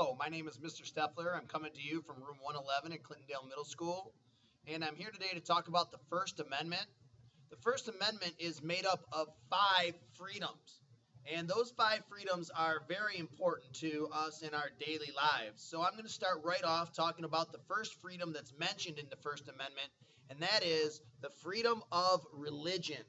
Hello, my name is Mr. Steffler. I'm coming to you from room 111 at Clintondale Middle School, and I'm here today to talk about the First Amendment. The First Amendment is made up of 5 freedoms, and those 5 freedoms are very important to us in our daily lives. So I'm going to start right off talking about the first freedom that's mentioned in the First Amendment, and that is the freedom of religion.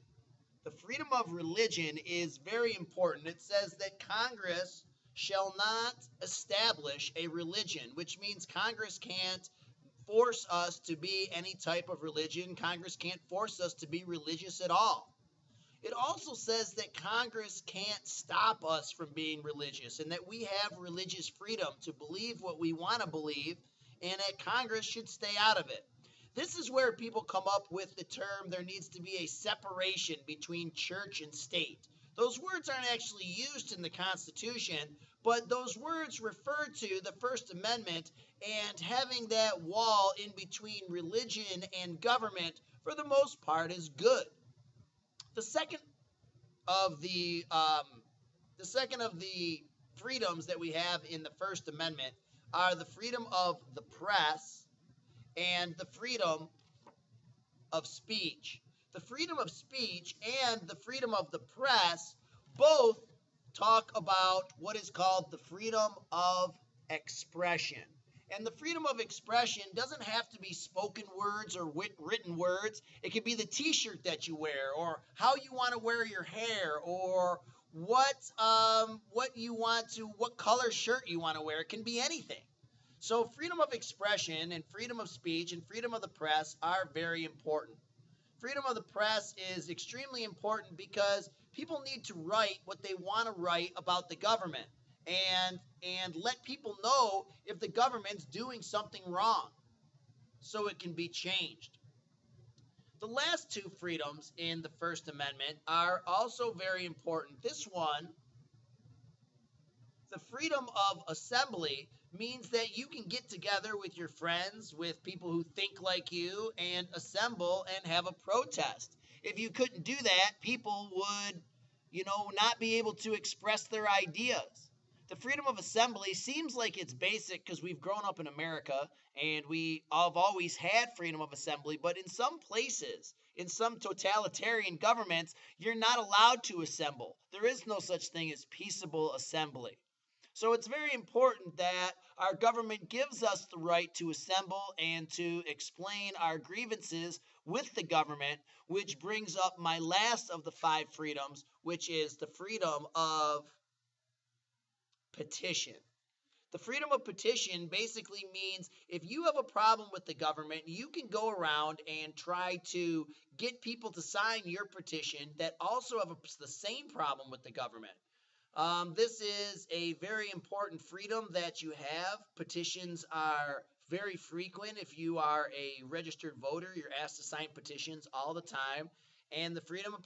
The freedom of religion is very important. It says that Congress shall not establish a religion, which means Congress can't force us to be any type of religion. Congress can't force us to be religious at all. It also says that Congress can't stop us from being religious and that we have religious freedom to believe what we want to believe and that Congress should stay out of it. This is where people come up with the term there needs to be a separation between church and state. Those words aren't actually used in the Constitution, but those words refer to the First Amendment and having that wall in between religion and government, for the most part, is good. The second of the freedoms that we have in the First Amendment are the freedom of the press and the freedom of speech. The freedom of speech and the freedom of the press both talk about what is called the freedom of expression. And the freedom of expression doesn't have to be spoken words or written words. It could be the t-shirt that you wear, or how you want to wear your hair, or what color shirt you want to wear. It can be anything. So freedom of expression and freedom of speech and freedom of the press are very important. Freedom of the press is extremely important because people need to write what they want to write about the government and let people know if the government's doing something wrong so it can be changed. The last 2 freedoms in the First Amendment are also very important. This one, the freedom of assembly, means that you can get together with your friends, with people who think like you, and assemble and have a protest. If you couldn't do that, people would, not be able to express their ideas. The freedom of assembly seems like it's basic because we've grown up in America and we have always had freedom of assembly, but in some places, in some totalitarian governments, you're not allowed to assemble. There is no such thing as peaceable assembly. So it's very important that our government gives us the right to assemble and to explain our grievances with the government, which brings up my last of the 5 freedoms, which is the freedom of petition. The freedom of petition basically means if you have a problem with the government, you can go around and try to get people to sign your petition that also have the same problem with the government. This is a very important freedom that you have. Petitions are very frequent. If you are a registered voter, you're asked to sign petitions all the time. And the freedom of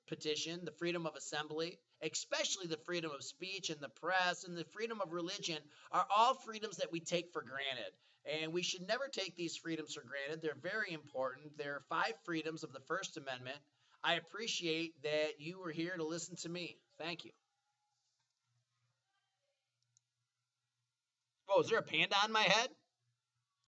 petition, the freedom of assembly, especially the freedom of speech and the press and the freedom of religion are all freedoms that we take for granted. And we should never take these freedoms for granted. They're very important. There are 5 freedoms of the First Amendment. I appreciate that you were here to listen to me. Thank you. Oh, is there a panda on my head?